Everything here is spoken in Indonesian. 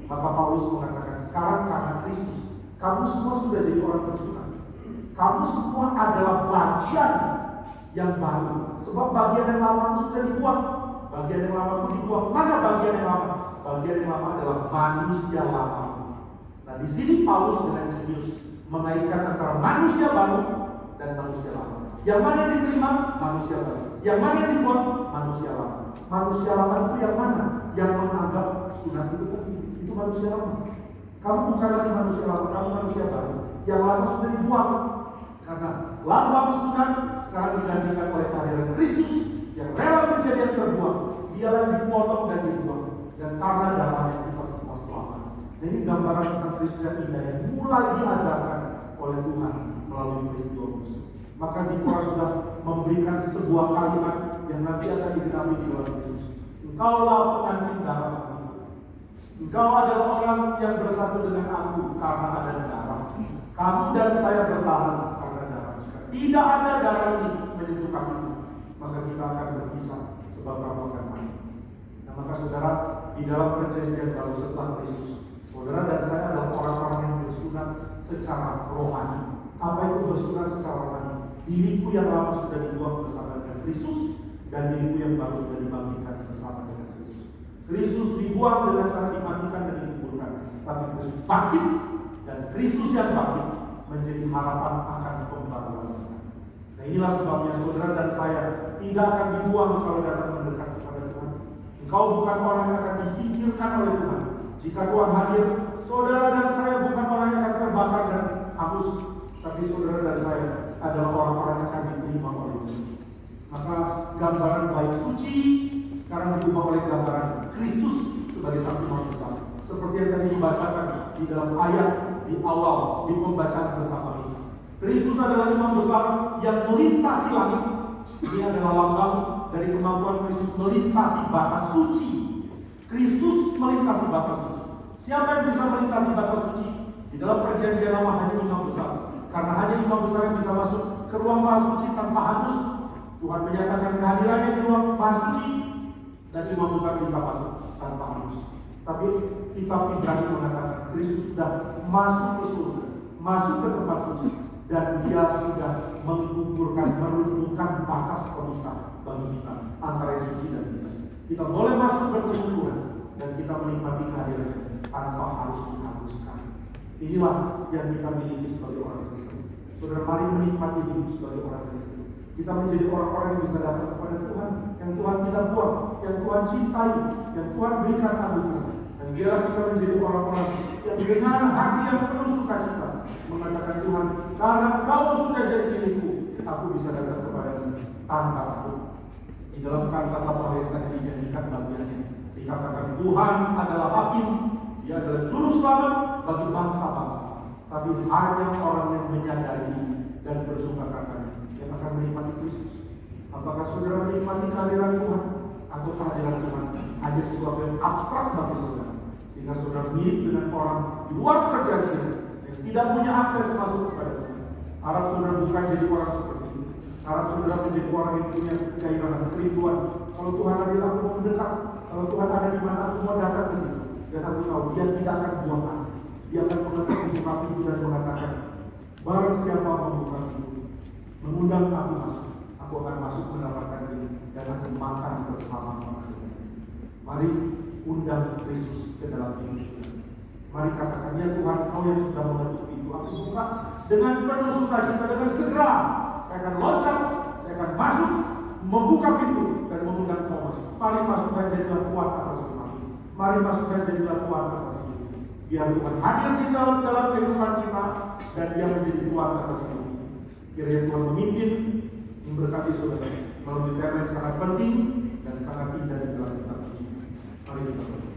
Maka Paulus mengatakan, sekarang karena Kristus, kamu semua sudah jadi orang bersunat. Kamu semua adalah bagian yang baru. Sebab bagian yang lama sudah dibuang. Bagian yang lama pun dibuang. Mana bagian yang lama? Bagian yang lama adalah manusia lama. Nah, di sini Paulus dengan jenius mengaitkan antara manusia baru dan manusia lama. Yang mana yang diterima? Manusia baru. Yang mana yang dibuang? Manusia lama. Manusia lama itu yang mana? Yang menganggap sunat itu penting. Itu manusia lama. Kamu bukan lagi manusia lama, kamu manusia baru. Yang lama sudah dibuang. Karena lambang sunat sekarang digantikan oleh kehadiran Kristus yang rela menjadi yang terbuang. Dia yang dipotong dan dibuang. Dan karena darahnya kita semua selamat. Ini gambaran tentang Kristus yang indah yang mulai diajarkan oleh Tuhan melalui peristiwa Musa. Maka Zipora sudah memberikan sebuah kalimat yang nanti akan digenapi di dalam Yesus. Engkaulah pengantin darah kami. Engkau adalah orang yang bersatu dengan aku karena ada darah. Kamu dan saya bertahan karena darah. Jika tidak ada darah ini menyentuh kakimu, maka kita akan berpisah sebab kamu akan mati. Nah, maka saudara, di dalam perjanjian baru setelah Kristus, saudara dan saya adalah orang-orang yang bersunat secara rohani. Apa itu bersunat secara rohani? Diriku yang lama sudah dibuang bersama dengan Kristus, dan diriku yang baru sudah dibangkitkan bersama dengan Kristus. Kristus dibuang dengan cara dimatikan dan dikuburkan, tapi Kristus bangkit, dan Kristus yang bangkit menjadi harapan akan pembaruan kita. Nah, inilah sebabnya saudara dan saya tidak akan dibuang kalau datang mendekat kepada Tuhan. Engkau bukan orang yang akan disingkirkan oleh Tuhan. Jika Tuhan hadir, saudara dan saya bukan orang yang akan terbakar dan hapus, tapi saudara dan saya adalah orang-orang yang akan diterima oleh Tuhan. Maka gambaran bait suci sekarang diubah oleh gambaran Kristus sebagai saksi maha besar. Seperti yang tadi dibacakan di dalam ayat di awal di pembacaan bersama kita. Kristus adalah imam besar yang melintasi langit. Ini adalah lambang dari kemampuan Kristus melintasi batas suci. Kristus melintasi batas suci. Siapa yang bisa melintasi batas suci? Di dalam perjanjian lama hanya imam besar. Karena hanya imam besar yang bisa masuk ke ruang maha suci tanpa hanus. Tuhan menyatakan kehadirannya di ruang maha suci, dan imam besar bisa masuk tanpa hanus. Tapi kitab Ibrani mengatakan Kristus sudah masuk ke surga, masuk ke tempat suci, dan dia sudah mengukurkan, meruntuhkan batas pemisah bagi kita antara yang suci dan kita. Kita boleh masuk bertemu Tuhan dan kita menikmati kehadirannya tanpa harus dihapuskan. Inilah yang kita miliki sebagai orang Kristen. Saudara, mari menikmati hidup sebagai orang Kristen. Kita menjadi orang-orang yang bisa datang kepada Tuhan, yang Tuhan tidak buang, yang Tuhan cintai, yang Tuhan berikan anugerah. Dan biarlah kita menjadi orang-orang yang dengan hati yang penuh sukacita mengatakan, Tuhan, karena Kau sudah jadi milikku, aku bisa datang kepadamu tanpa takut. Di dalam kata-kata yang tadi dijanjikan bagiannya dikatakan Tuhan adalah hakim, Dia adalah juru selamat bagi bangsa-bangsa. Tapi hanya orang yang menyadari dan bersukacita yang akan menikmati Kristus. Apakah saudara menikmati kehadiran Tuhan atau kehadiran Tuhan hanya sesuatu yang abstrak bagi saudara, sehingga saudara mirip dengan orang di luar perjanjian yang tidak punya akses masuk kepada Tuhan? Harap saudara bukan jadi orang seperti itu. Harap saudara menjadi orang yang punya gairah kerinduan. Kalau Tuhan hadir, aku mau mendekat. Kalau Tuhan ada di mana, aku mau datang ke situ. Dan aku tahu Dia tidak akan buang aku. Dia akan membuka pintu dan mengatakan, barang siapa membuka pintu, mengundang aku masuk, aku akan masuk mendapatkan ini dan akan makan bersama-sama dengan Dia. Mari undang Kristus ke dalam hidup kita. Mari katakan, ya Tuhan, Kau yang sudah mengetuk pintu, aku buka dengan penuh sukacita, dengan segera saya akan loncat, saya akan masuk, membuka pintu dan mengundang Kau masuk. Mari masuk dan jadilah kuat atas rumah ini. Mari masuk dan jadilah kuat atas hidup. Biar Tuhan hadir di dalam kehidupan kita dan Dia menjadi kuat atas hidup. Kiranya Tuhan memimpin, memberkati saudara melalui tema yang sangat penting dan sangat indah di dalam kitab suci. Mari kita berdoa.